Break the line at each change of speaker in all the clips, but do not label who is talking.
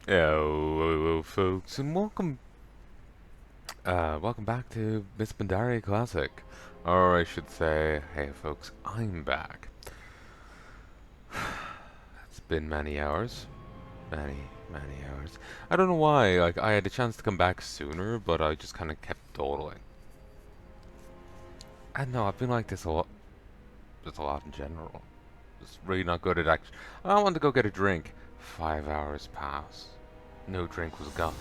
Hello, folks, and welcome back to Miss Pandaria Classic. Or I should say, hey folks, I'm back. It's been many hours. Many hours. I don't know why, like, I had a chance to come back sooner, but I just kind of kept dawdling. I know, I've been like this a lot, just a lot in general. Just really not good at action. I want to go get a drink. 5 hours pass. No drink was gone.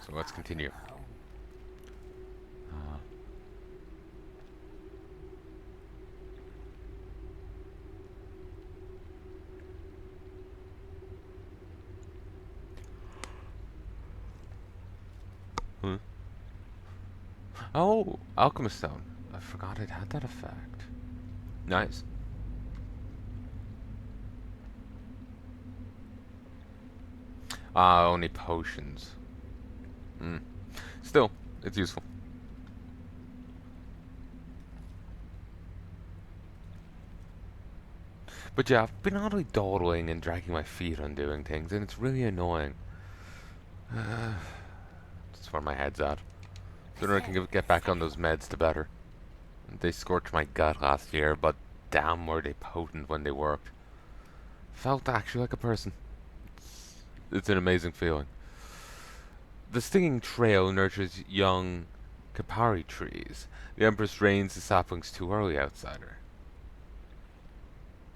So let's continue. Uh, hmm? Oh, Alchemist Stone. I forgot it had that effect. Nice. Ah, only potions. Hmm. Still, it's useful. But yeah, I've been oddly dawdling and dragging my feet on doing things, and it's really annoying. That's where my head's at. Sooner I can get back on those meds, the better. They scorched my gut last year, but damn were they potent when they worked. Felt actually like a person. It's an amazing feeling. The stinging trail nurtures young Kapari trees. The Empress drains the saplings too early, outsider.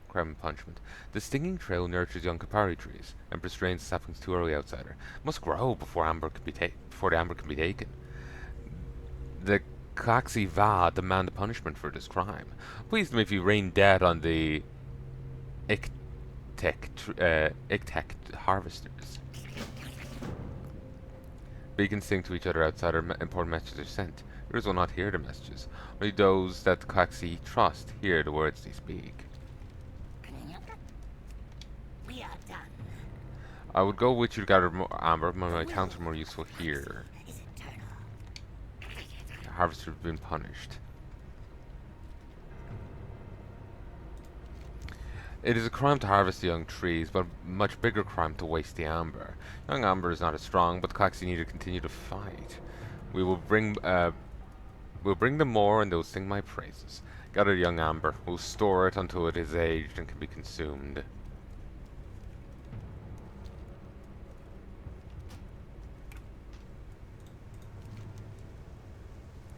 Crime and punishment. The stinging trail nurtures young Kapari trees. Empress drains the saplings too early, outsider. Must grow before before the amber can be taken. The Klaxi Va demand a punishment for this crime. Please if you rain dead on the Iktek harvesters. Beacons sing to each other outside our important messages are sent. Yours will not hear the messages. Only those that the Klaxi trust hear the words they speak.
We are done.
I would go with you to gather more amber, but my talents are more useful here.
Is eternal.
The harvester has been punished. It is a crime to harvest the young trees, but a much bigger crime to waste the amber. Young amber is not as strong, but the Klaxi need to continue to fight. We will bring We'll bring them more and they'll sing my praises. Gather young amber. We'll store it until it is aged and can be consumed.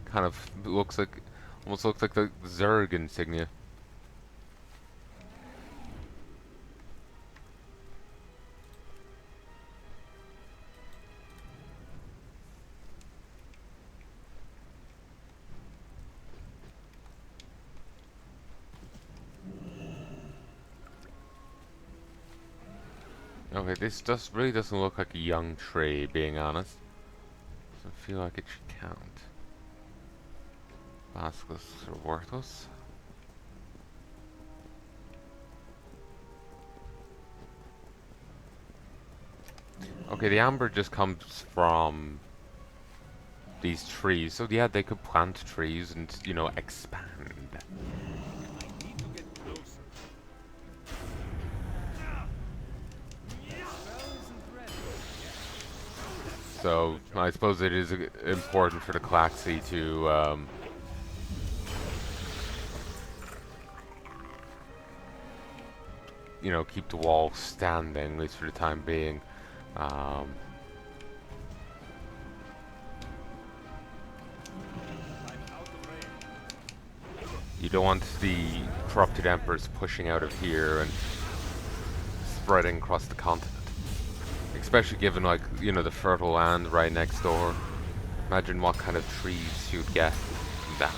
Kind of looks like, almost looks like the Zerg insignia. Okay, this just really doesn't look like a young tree, being honest. Doesn't feel like it should count. Baskets are worthless. Okay, the amber just comes from these trees. So yeah, they could plant trees and, you know, expand. So I suppose it is important for the Klaxi to you know, keep the wall standing, at least for the time being. Um, you don't want the corrupted emperors pushing out of here and spreading across the continent. Especially given, like, you know, the fertile land right next door. Imagine what kind of trees you'd get from that.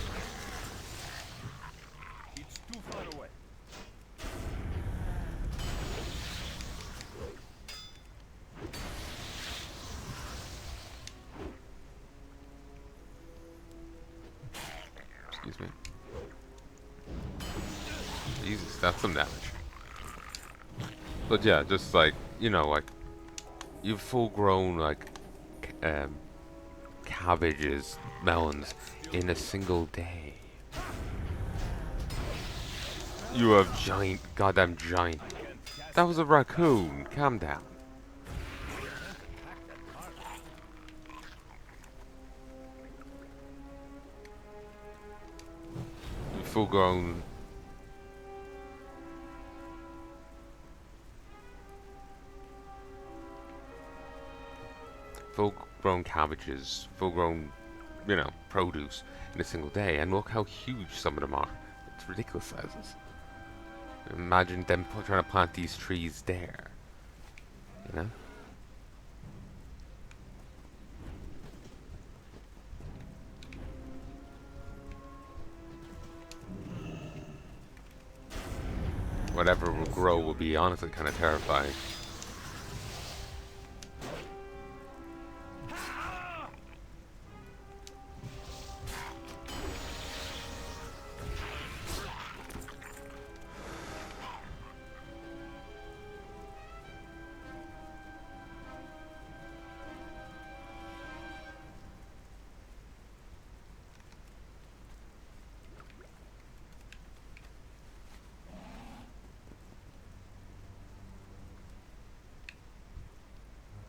It's too far away.
Excuse me. Jesus, that's some damage. But yeah, just like, you know, like, you've full grown, like, cabbages, melons in a single day. You have giant, goddamn giant. That was a raccoon. Calm down. Full grown. Full grown cabbages, full grown, produce in a single day. And look how huge some of them are. It's ridiculous sizes. Imagine them trying to plant these trees there. You know? Whatever will grow will be honestly kind of terrifying.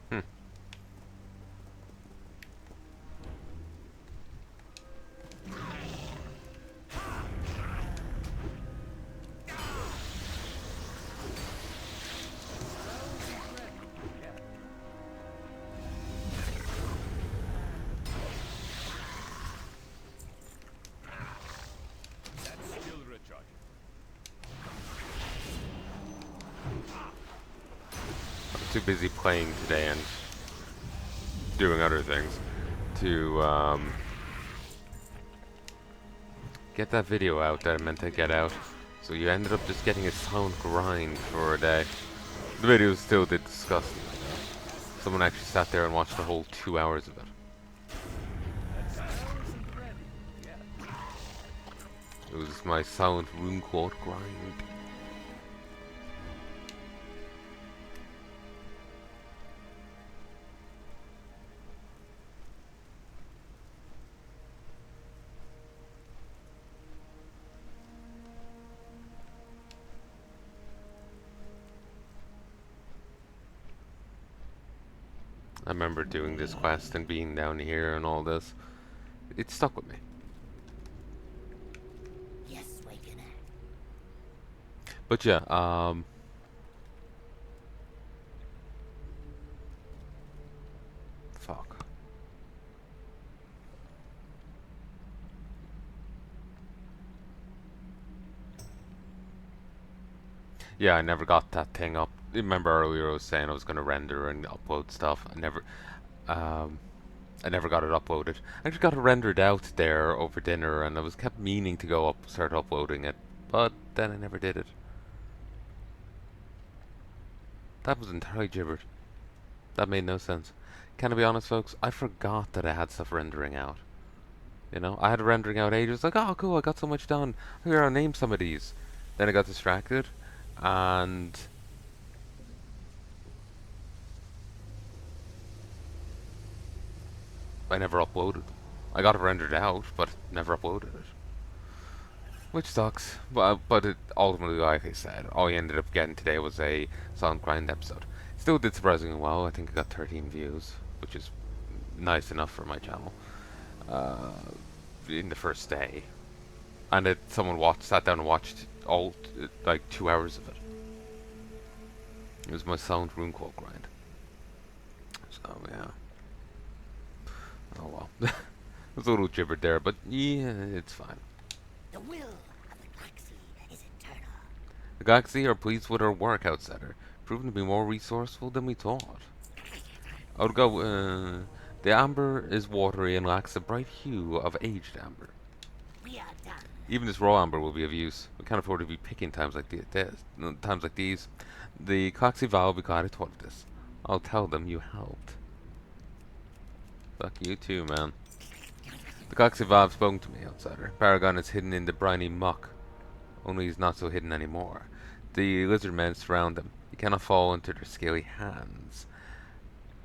Hmm. Too busy playing today and doing other things to get that video out that I meant to get out. So you ended up just getting a silent grind for a day. The video still did disgusting. Someone actually sat there and watched the whole 2 hours of it. It was my silent rune quote grind. I remember doing this quest and being down here and all this. It stuck with me.
Yes, wakener.
But yeah, fuck. Yeah, I never got that thing up. Remember earlier I was saying I was gonna render and upload stuff. I never got it uploaded. I just got it rendered out there over dinner, and I was kept meaning to go start uploading it, but then I never did it. That was entirely gibbered. That made no sense. Can I be honest, folks? I forgot that I had stuff rendering out. You know, I had it rendering out ages. Like, oh, cool, I got so much done. Here, I'll name some of these. Then I got distracted, and I never uploaded. I got it rendered out, but never uploaded it. Which sucks. But it ultimately, like I said, all I ended up getting today was a Silent Grind episode. Still did surprisingly well. I think I got 13 views, which is nice enough for my channel. Uh, in the first day. And someone sat down and watched all, like, 2 hours of it. It was my Silent Rune Quote grind. So, yeah. Oh well. It was a little gibbered there, but yeah, it's fine.
The will of the galaxy is eternal.
The Galaxy are pleased with our work, Outsider. Proven to be more resourceful than we thought. I would go, the amber is watery and lacks the bright hue of aged amber.
We are done.
Even this raw amber will be of use. We can't afford to be picking times like these. The Coxy Val will be glad I thought of this. I'll tell them you helped. Fuck you too, man. The Coxy Val have spoken to me, Outsider. Paragon is hidden in the briny muck. Only he's not so hidden anymore. The lizard men surround him. He cannot fall into their scaly hands.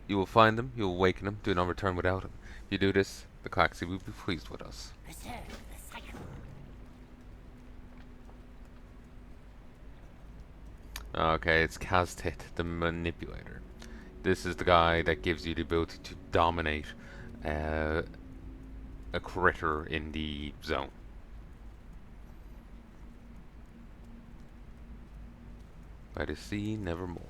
You will find him, you will awaken him, do not return without him. If you do this, the Klaxi will be pleased with us.
Preserve the cycle.
Okay, it's Kaztit, the Manipulator. This is the guy that gives you the ability to dominate a critter in the zone. By the sea, nevermore.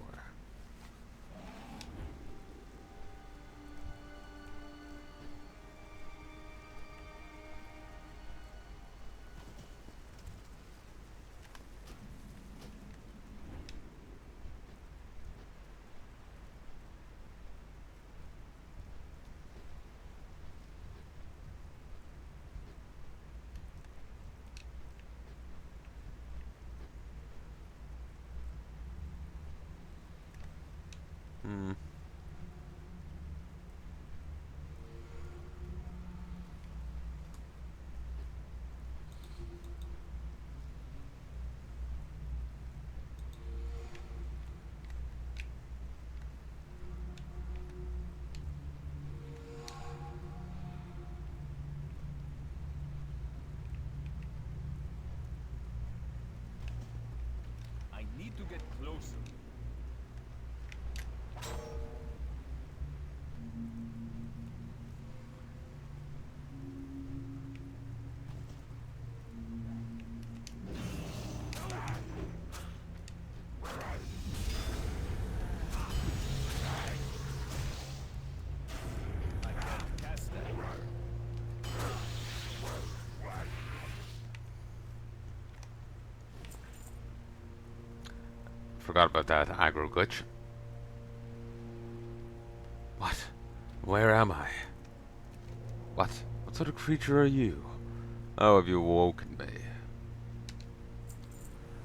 Hmm.
I need to get closer. I can't cast that.
Forgot about that aggro glitch. What? Where am I? What? What sort of creature are you? How have you awoken me?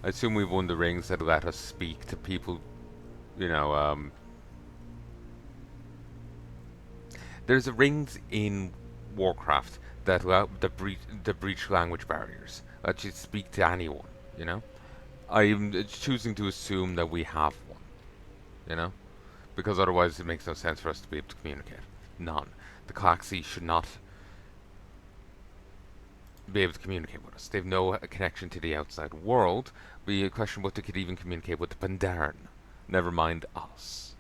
I assume we've won the rings that let us speak to people, you know, there's rings in Warcraft that allow the breach language barriers. Let you speak to anyone, you know? I'm choosing to assume that we have one, you know? Because otherwise it makes no sense for us to be able to communicate. None. The Klaxi should not be able to communicate with us. They have no connection to the outside world. We question what they could even communicate with the Pandaria. Never mind us.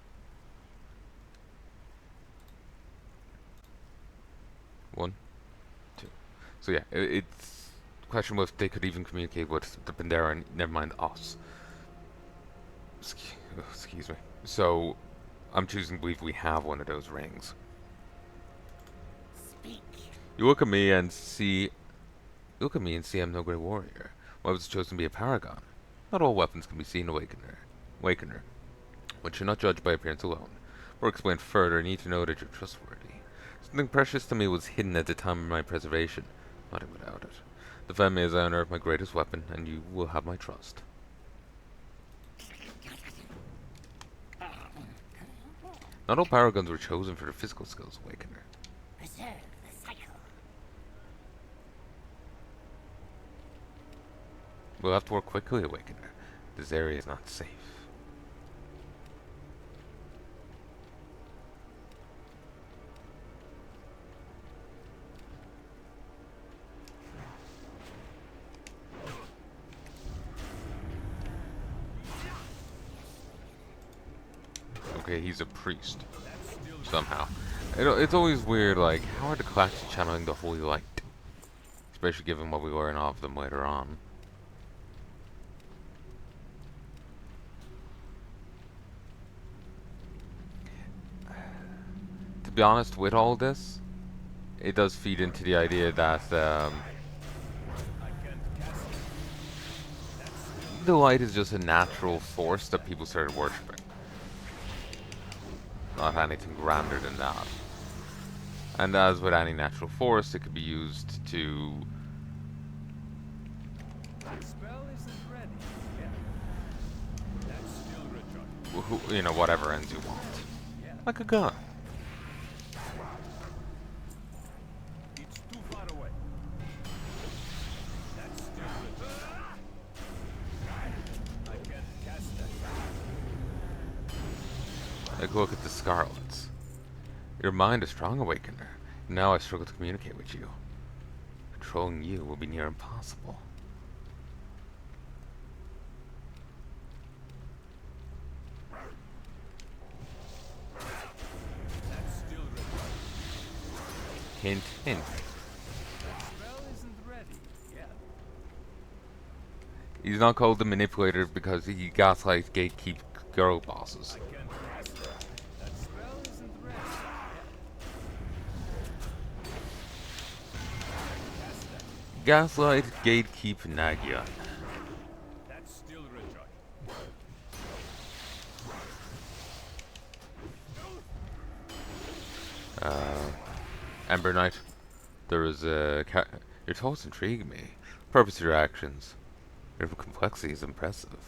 One, two. So yeah, it's question if they could even communicate with the Pandaria. Never mind us. Excuse me. So I'm choosing to believe we have one of those rings.
Speak.
You look at me and see I'm no great warrior. Why was chosen to be a paragon? Not all weapons can be seen, Awakener. One should not judge by appearance alone. For explain further, I need to know that you're trustworthy. Something precious to me was hidden at the time of my preservation. Nothing without it. Defend me as I unearth my greatest weapon, and you will have my trust. Not all paragons were chosen for their physical skills, Awakener.
Preserve the cycle.
We'll have to work quickly, Awakener. This area is not safe. Okay, he's a priest. Somehow. It's always weird, like, how are the Klaxi channeling the Holy Light? Especially given what we learn of them later on. To be honest, with all this, it does feed into the idea that the light is just a natural force that people started worshipping. Not anything grander than that. And as with any natural force, it could be used to...
Spell isn't ready. Yeah. That's still recharged.
you know, whatever ends you want.
Yeah.
Like a gun.
It's too far away. That's still recharged. I can't cast that.
Like, look at the Scarlets. Your mind is strong, Awakener. Now I struggle to communicate with you. Controlling you will be near impossible.
That's still retarded.
Hint, hint.
Spell isn't ready yet.
He's not called the Manipulator because he gaslights gatekeep girl bosses.
I can't cast it. That spell isn't ready yet. Cast that.
Gaslight gatekeep Nagya.
That's still retarded.
Ember Knight. There is a your thoughts intrigue me. Purpose of your actions. Your complexity is impressive.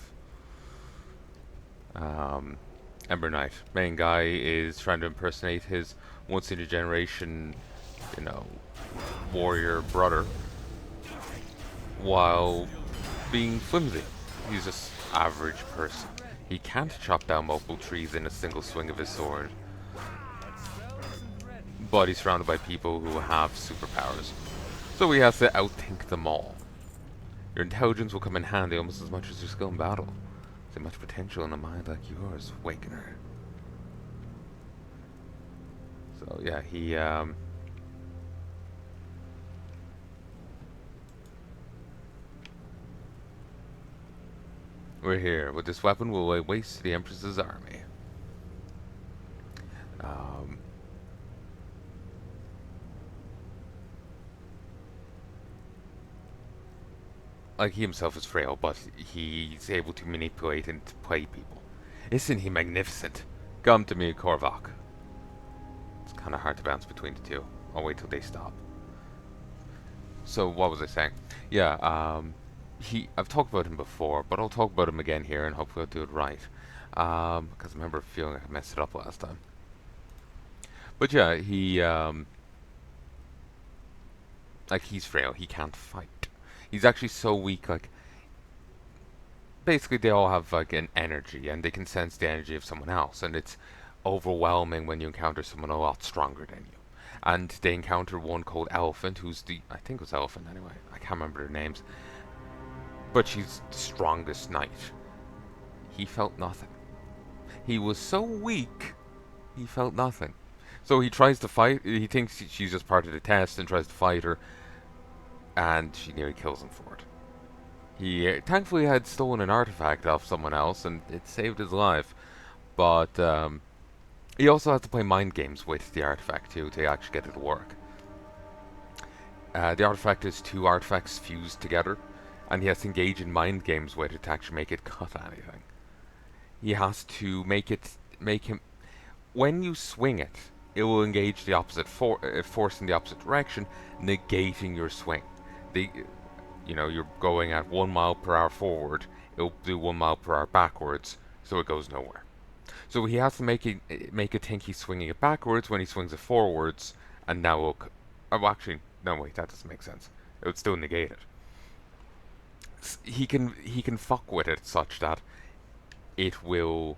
Ember Knight. Main guy is trying to impersonate his once in a generation, you know, warrior brother while being flimsy. He's just average person. He can't chop down multiple trees in a single swing of his sword,
That spell isn't ready.
but he's surrounded by people who have superpowers. So he has to outthink them all. Your intelligence will come in handy almost as much as your skill in battle. There's much potential in a mind like yours, Wakener. So yeah, we're here. With this weapon, we'll lay waste to the Empress's army. Like, he himself is frail, but he's able to manipulate and to play people. Isn't he magnificent? Come to me, Korvac. It's kind of hard to bounce between the two. I'll wait till they stop. So, what was I saying? Yeah, I've talked about him before, but I'll talk about him again here, and hopefully I'll do it right. Because I remember feeling like I messed it up last time. But yeah, like, he's frail. He can't fight. He's actually so weak, like, basically they all have, like, an energy, and they can sense the energy of someone else, and it's overwhelming when you encounter someone a lot stronger than you. And they encounter one called Elephant, who's I think it was Elephant anyway, I can't remember their names, but she's the strongest knight. He felt nothing. He was so weak, he felt nothing. So he tries to fight, he thinks she's just part of the test and tries to fight her, and she nearly kills him for it. He thankfully had stolen an artifact off someone else, and it saved his life. But he also has to play mind games with the artifact too to actually get it to work. The artifact is two artifacts fused together, and he has to engage in mind games with it to actually make it cut anything. He has to make him. When you swing it, it will engage the opposite force in the opposite direction, negating your swing. You're going at 1 mile per hour forward, it'll do 1 mile per hour backwards, so it goes nowhere. So he has to make it think he's swinging it backwards when he swings it forwards, and now it'll. Oh, actually, no, wait, that doesn't make sense. It would still negate it. He can fuck with it such that it will.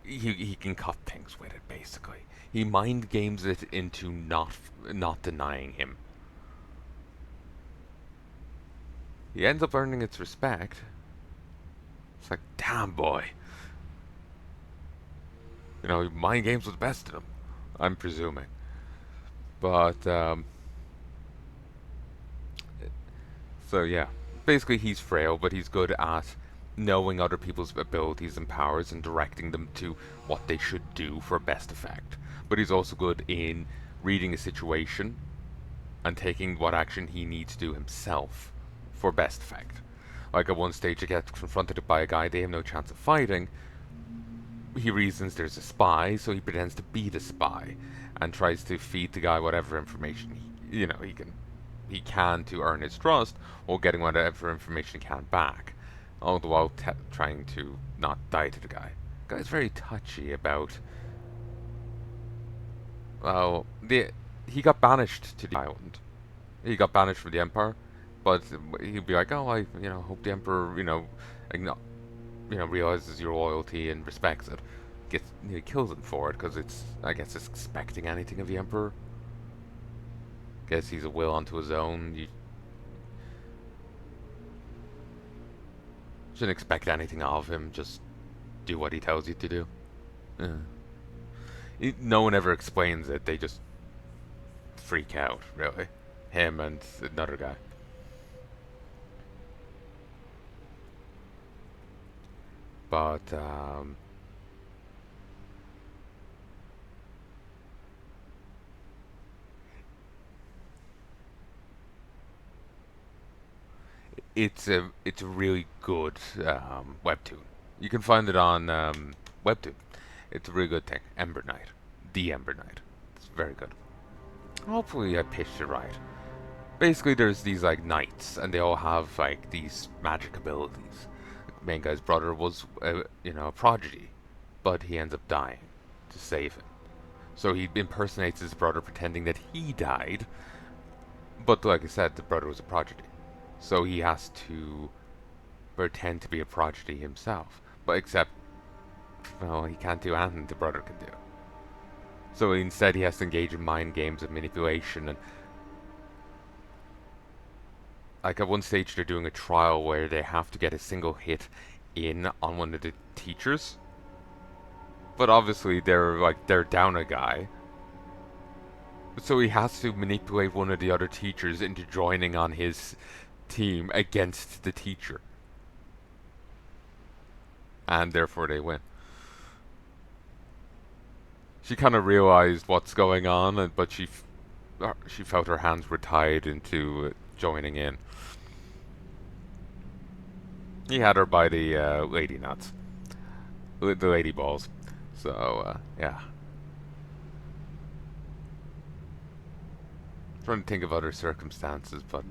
He can cut things with it, basically. He mind games it into not denying him. He ends up earning its respect. It's like, damn, boy. Mind games with the best of them. I'm presuming. But, so yeah. Basically, he's frail, but he's good at knowing other people's abilities and powers and directing them to what they should do for best effect. But he's also good in reading a situation and taking what action he needs to do himself for best effect. Like at one stage, he gets confronted by a guy they have no chance of fighting. He reasons there's a spy, so he pretends to be the spy and tries to feed the guy whatever information he can to earn his trust, or getting whatever information he can back, all the while trying to not die to the guy. The guy's very touchy about. Well, he got banished to the island. He got banished from the Empire, but he'd be like, "Oh, I hope the Emperor realizes your loyalty and respects it. he kills him for it because I guess it's expecting anything of the Emperor. Guess he's a will unto his own. You shouldn't expect anything of him. Just do what he tells you to do. Yeah. No one ever explains it. They just freak out, really. Him and another guy. But, it's a really good webtoon. You can find it on webtoon. It's a really good thing. Ember Knight, the Ember Knight. It's very good. Hopefully, I pitched it right. Basically, there's these like knights, and they all have like these magic abilities. The main guy's brother was, a prodigy, but he ends up dying to save him. So he impersonates his brother, pretending that he died. But like I said, the brother was a prodigy. So he has to pretend to be a prodigy himself. But except, well, he can't do anything the brother can do. So instead he has to engage in mind games of manipulation. And like at one stage they're doing a trial where they have to get a single hit in on one of the teachers. But obviously they're down a guy. So he has to manipulate one of the other teachers into joining on his team against the teacher. And therefore they win. She kind of realized what's going on, but she felt her hands were tied into joining in. He had her by the lady nuts. The lady balls. So, yeah. Trying to think of other circumstances, but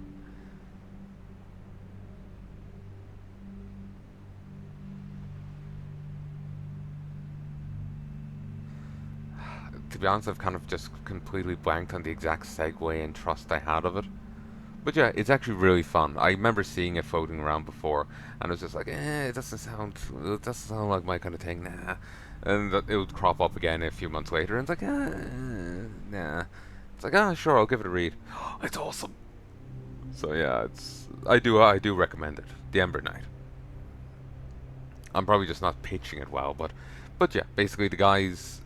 to be honest, I've kind of just completely blanked on the exact segue and trust I had of it. But yeah, it's actually really fun. I remember seeing it floating around before, and it was just like, it doesn't sound like my kind of thing, nah. And it would crop up again a few months later, and it's like, nah. It's like, sure, I'll give it a read. It's awesome. So yeah, I do recommend it. The Ember Knight. I'm probably just not pitching it well, but yeah, basically the guy's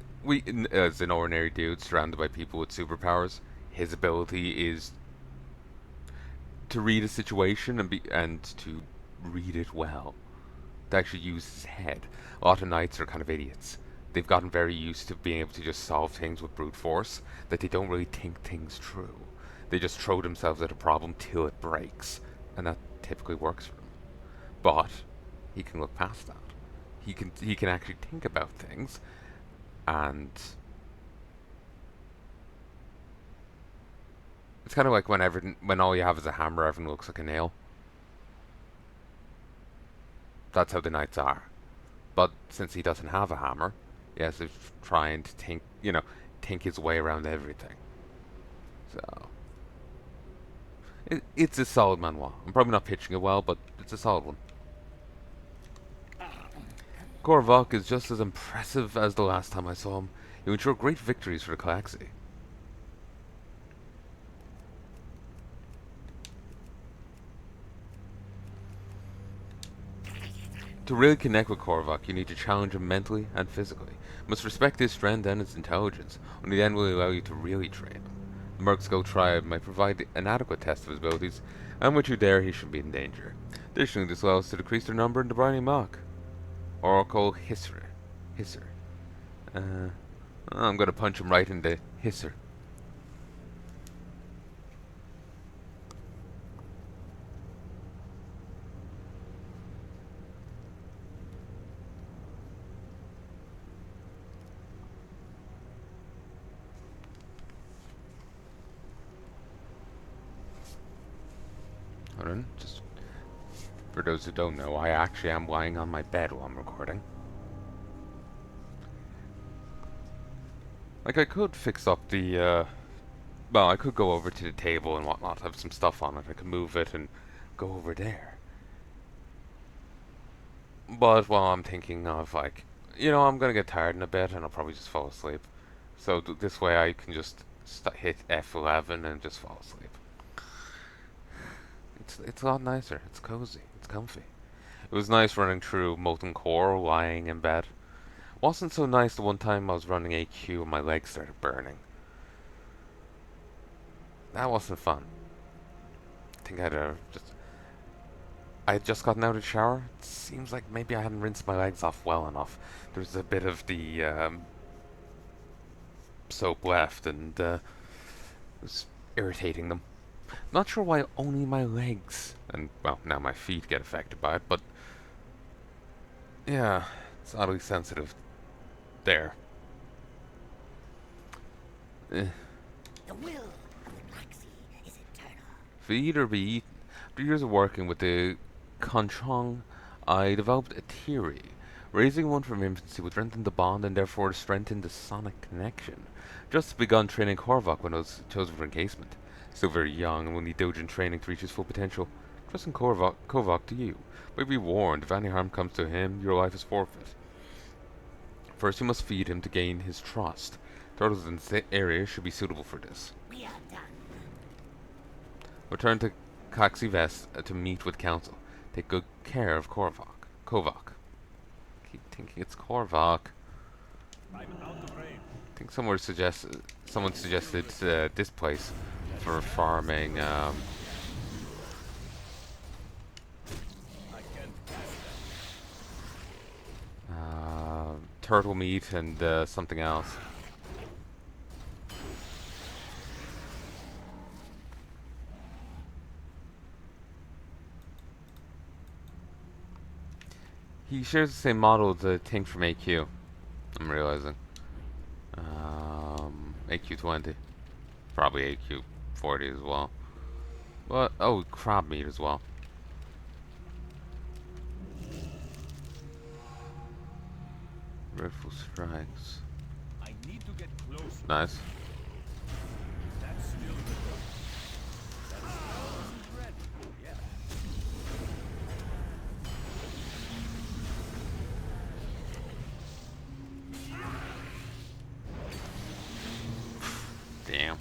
as an ordinary dude surrounded by people with superpowers. His ability is to read a situation and to read it well. To actually use his head. A lot of knights are kind of idiots. They've gotten very used to being able to just solve things with brute force, that they don't really think things through. They just throw themselves at a problem till it breaks, and that typically works for them. But he can look past that. He can actually think about things, and it's kind of like when all you have is a hammer, everything looks like a nail. That's how the knights are. But since he doesn't have a hammer, he has to try and think his way around everything. So it's a solid manhwa. I'm probably not pitching it well, but it's a solid one. Korvok is just as impressive as the last time I saw him. He ensured great victories for the Calaxy. To really connect with Korvok, you need to challenge him mentally and physically. You must respect his strength and his intelligence. Only then will he allow you to really train him. The Merkskull tribe might provide an adequate test of his abilities, and with you there, he should be in danger. Additionally, this allows to decrease their number in the Briny Mock. Oracle Hisser. I'm gonna punch him right in the Hisser. Hold on, just for those who don't know, I actually am lying on my bed while I'm recording. Like, I could fix up the, well, I could go over to the table and whatnot, have some stuff on it. I could move it and go over there. But, well, I'm thinking of, like, you know, I'm gonna get tired in a bit, and I'll probably just fall asleep. So this way, I can just hit F11 and just fall asleep. It's a lot nicer. It's cozy. It's comfy. It was nice running through molten core, lying in bed. Wasn't so nice the one time I was running AQ and my legs started burning. That wasn't fun. I think I had just gotten out of the shower. It seems like maybe I hadn't rinsed my legs off well enough. There's a bit of the soap left, and it was irritating them. Not sure why only my legs, and well, now my feet get affected by it, but yeah, it's oddly sensitive there. Eh.
The will of the Black Sea is eternal.
Feed or be eaten. After years of working with the Conchong, I developed a theory. Raising one from infancy would strengthen the bond and therefore strengthen the sonic connection. Just begun training Korvok when I was chosen for encasement. Still very young and will need diligent training to reach his full potential. Trusting Korvok to you. But be warned, if any harm comes to him, your life is forfeit. First you must feed him to gain his trust. Turtles in this area should be suitable for this.
We are done.
Return to Coxie Vest to meet with council. Take good care of Kovak. Keep thinking it's Korvok.
I'm out of range.
I think someone suggested this place for farming
I can't cast that.
turtle meat and something else. He shares the same model as the tank from AQ. I'm realizing. AQ20. Probably AQ40 as well. But, oh, crab meat as well. Dreadful strikes.
I need to get closer.
Nice.
That's still the gun. That spell isn't ready. Yeah.
Damn.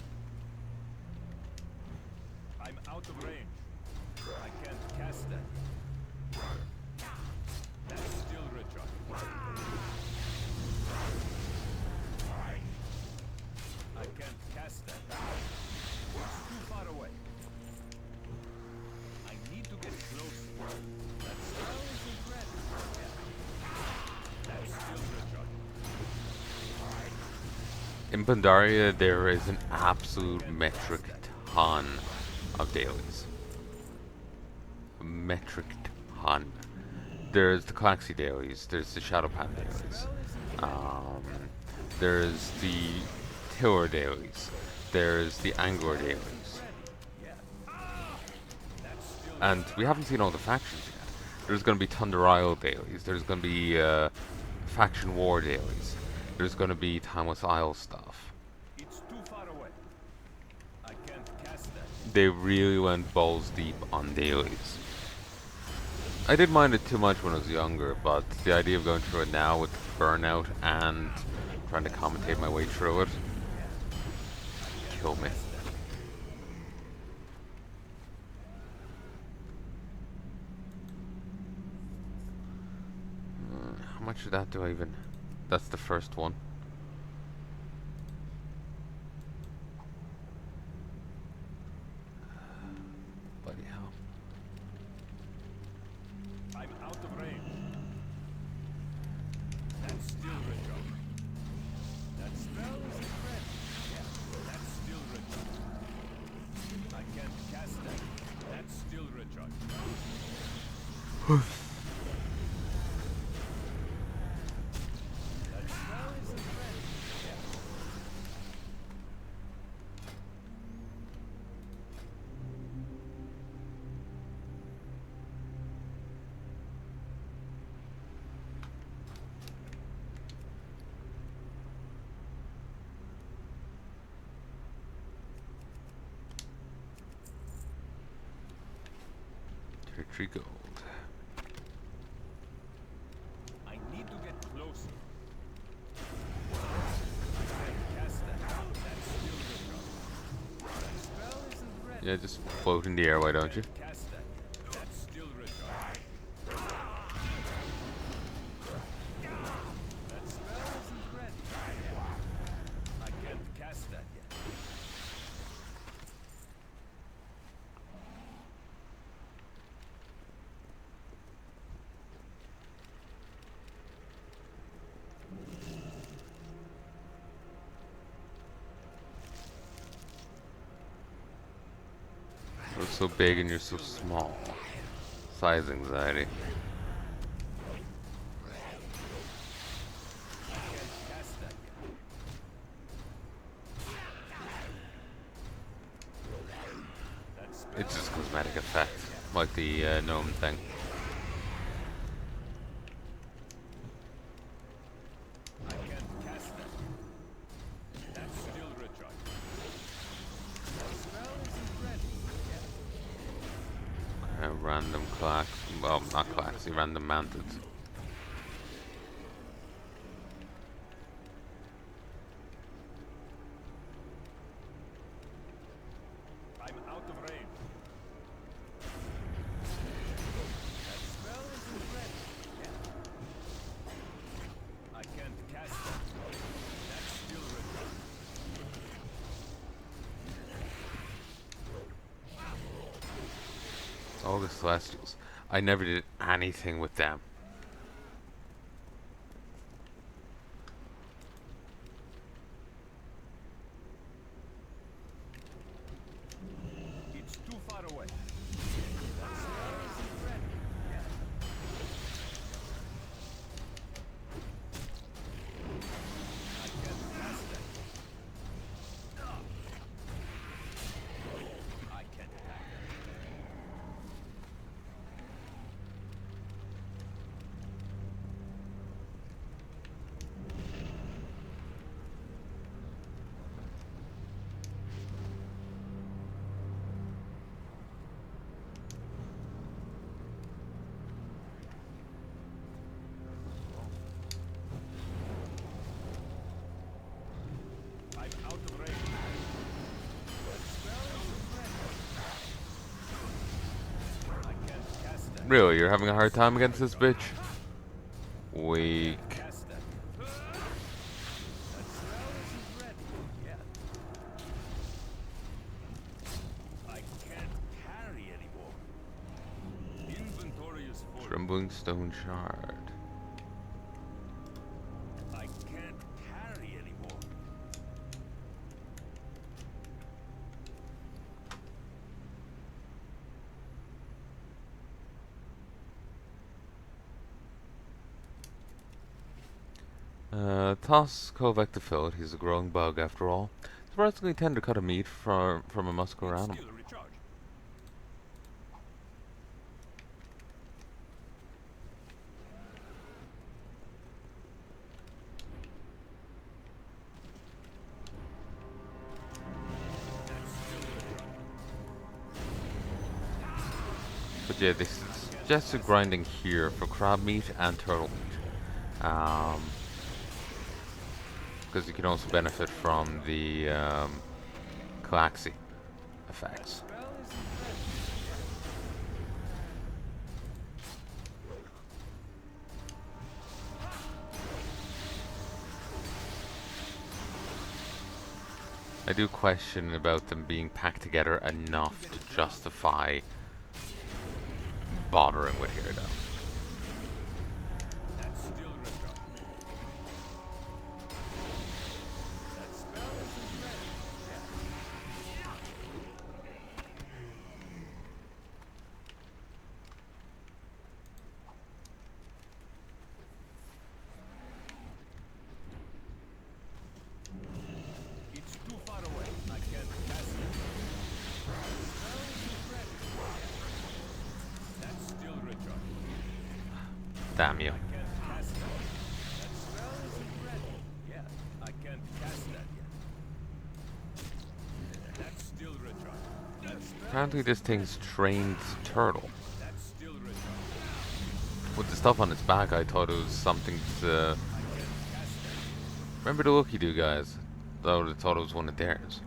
I'm out of range. I can't cast that. That's still recharged. I can't cast that. It's too far away. I need to get closer. That spell isn't ready. Yeah. That's still recharged.
In Pandaria, there is an absolute metric ton of dailies. A metric ton. There's the Claxy dailies, there's the Shadowpan dailies, there's the Tiller dailies, there's the Angler dailies. And we haven't seen all the factions yet. There's going to be Thunder Isle dailies, there's going to be Faction War dailies, there's going to be Timeless Isle stuff.
It's too far away. I can't cast that.
They really went balls deep on dailies. I did mind it too much when I was younger, but the idea of going through it now with burnout and trying to commentate my way through it killed me. How much of that do I even... That's the first one. Bloody hell.
I'm out of range. That's still recharged. That spell isn't ready. Yeah, that's still recharged. I can't cast that. That's still recharged. That spell isn't ready. Yeah.
Territory gold.
I need to get closer.
Yeah, just float in the air, why don't you?
Cast that yet. That's still recharged. That spell isn't ready. I can't cast that yet.
You're so big and you're so small. Size anxiety.
I can't cast that yet. That spell
It's just cosmetic effect, like the gnome thing.
I can't cast that yet. That's still recharged. That spell isn't ready yet.
Random clacks, well, not clacks, random mantids.
I'm out of range. That spell isn't ready yet. I can't cast that. That's still recharged.
All the celestials. I never did anything with them.
It's too far away. That spell isn't ready yet. I can't cast that. I can't attack that. I'm out of range. That spell isn't ready. I can't cast that.
Really, you're having a hard time against this bitch? Weak.
Cast that. That spell isn't ready yet. I can't carry anymore. Inventory is full.
Trembling stone shard.
I can't carry anymore.
Toss Kovac to fill it. He's a growing bug after all. Surprisingly tender cut of meat from a muscular
It's
animal.
still recharged. That's still recharged.
But yeah, they suggested grinding here for crab meat and turtle meat. Because you can also benefit from the Calaxy effects.
Spell isn't ready.
I do question about them being packed together enough to justify bothering with here, though.
That's still recharged. That spell isn't ready yet. It's too far away. I can't cast it. Spell isn't ready yet. That's still recharged.
Damn you.
I can't cast that. That spell isn't ready yet. I can't cast that yet. That's still recharged. That spell
Apparently this thing's trained turtle.
That's still recharged.
With the stuff on its back, I thought it was something to... Remember the look you do, guys? I thought it was one of theirs.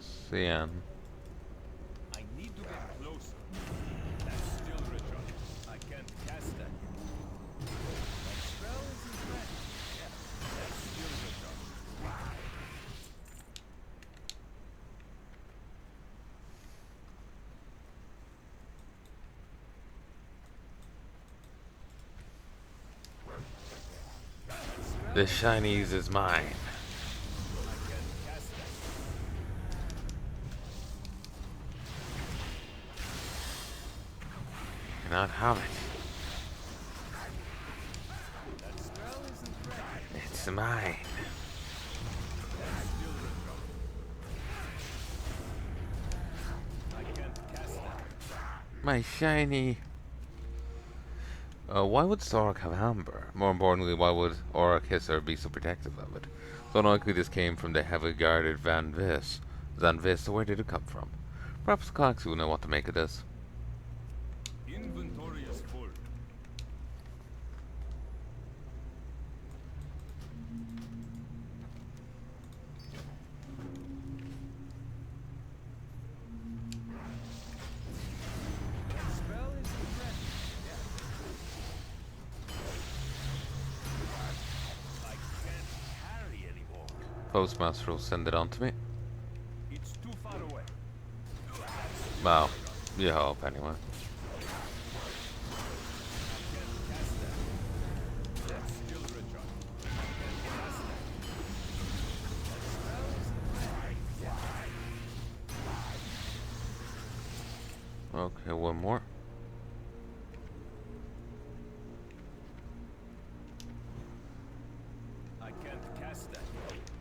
CN.
I need to get closer. That's still recharged. I can't cast that yet. That spell isn't ready. Yeah, that's still recharged.
The shinies is mine.
I can't cast that
Cannot have it.
yet. That spell isn't ready.
It's mine.
That's still recharged. I can't cast that.
My shiny. Why would Sorok have Amber? More importantly, why would Aura Kisser be so protective of it? So unlikely this came from the heavily guarded Van Vis. Van Vis, so where did it come from? Perhaps Cox will know what to make of this.
Inventory is full. That spell isn't ready. Yeah. I can't carry anymore.
Postmaster will send it on to me.
It's too far away.
Well, you hope anyway.
Can't cast that. That's still recharged. Can't cast that. That spell isn't ready.
Okay, one more.
I can't cast that.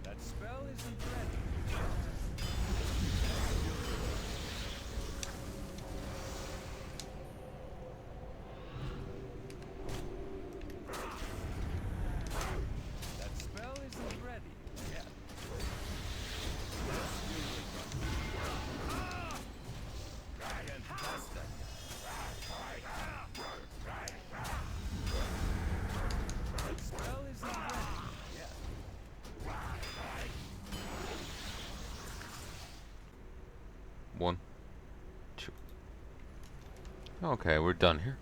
That spell isn't ready. That spell isn't ready. Yeah. That's still recharged. I can't cast that. That spell isn't ready. Yeah.
One, two. Okay, we're done here.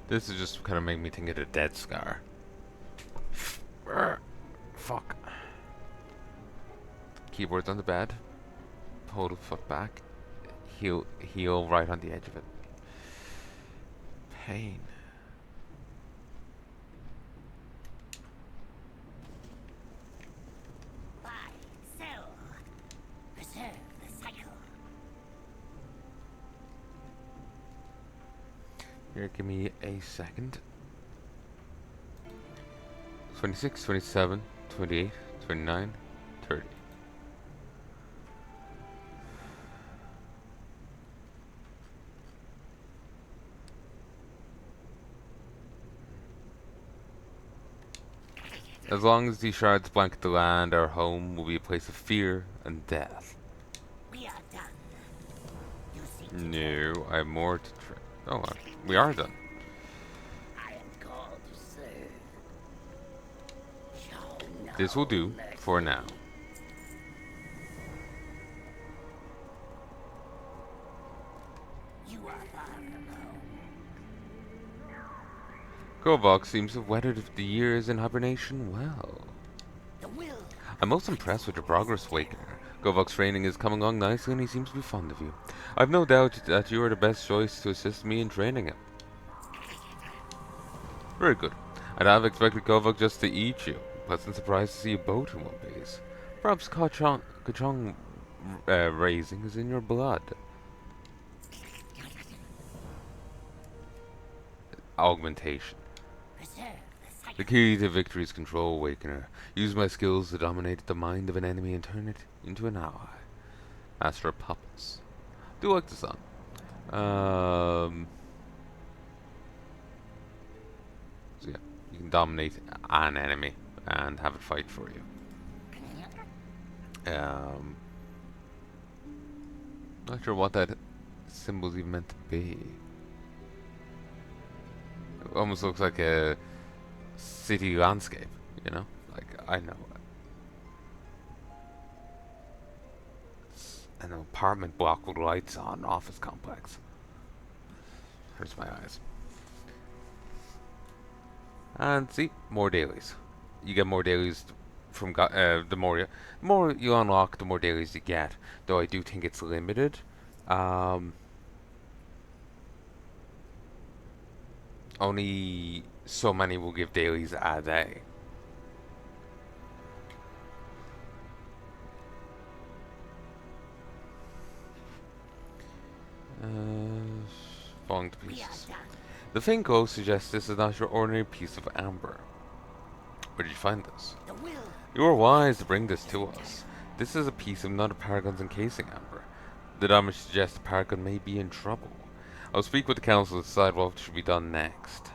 This is just kind of making me think of a dead scar. Fuck. Keyboard's on the bed. Hold a foot back. Heel right on the edge of it. Pain.
Buy, sell, preserve the cycle.
Here, give me a second. 26, 27, 28, 29, 30. As long as these shards blanket the land, our home will be a place of fear and death.
We are done. You seek to
No, I have more to try. Oh, we are done.
I am called to serve. Show no
This will do
mercy.
for now.
You are far from home.
Govok seems to have weathered the years in hibernation well.
The will.
I'm most impressed with your progress, Wakener. Govok's training is coming along nicely and he seems to be fond of you. I've no doubt that you are the best choice to assist me in training him. Very good. I'd have expected Govok just to eat you. Pleasant surprise to see you both in one piece. Perhaps Kachong raising is in your blood. Augmentation.
Preserve the
The
cycle.
key to victory is Control Awakener. Use my skills to dominate the mind of an enemy and turn it into an ally. Master of Puppets. Do like the sun. So yeah, you can dominate an enemy and have it fight for you. Not sure what that symbol's even meant to be. It almost looks like a city landscape, you know? Like, I know. It's an apartment block with lights on, office complex. Hurts my eyes. And see, more dailies. You get more dailies from the more you unlock, the more dailies you get. Though I do think it's limited. Only so many will give dailies a day. Falling to
We are
pieces.
done.
The Finko suggests this is not your ordinary piece of amber. Where did you find this?
The will.
You were wise to bring this to us. This is a piece of another Paragon's encasing amber. The damage suggests the Paragon may be in trouble. I'll speak with the council to decide what should be done next.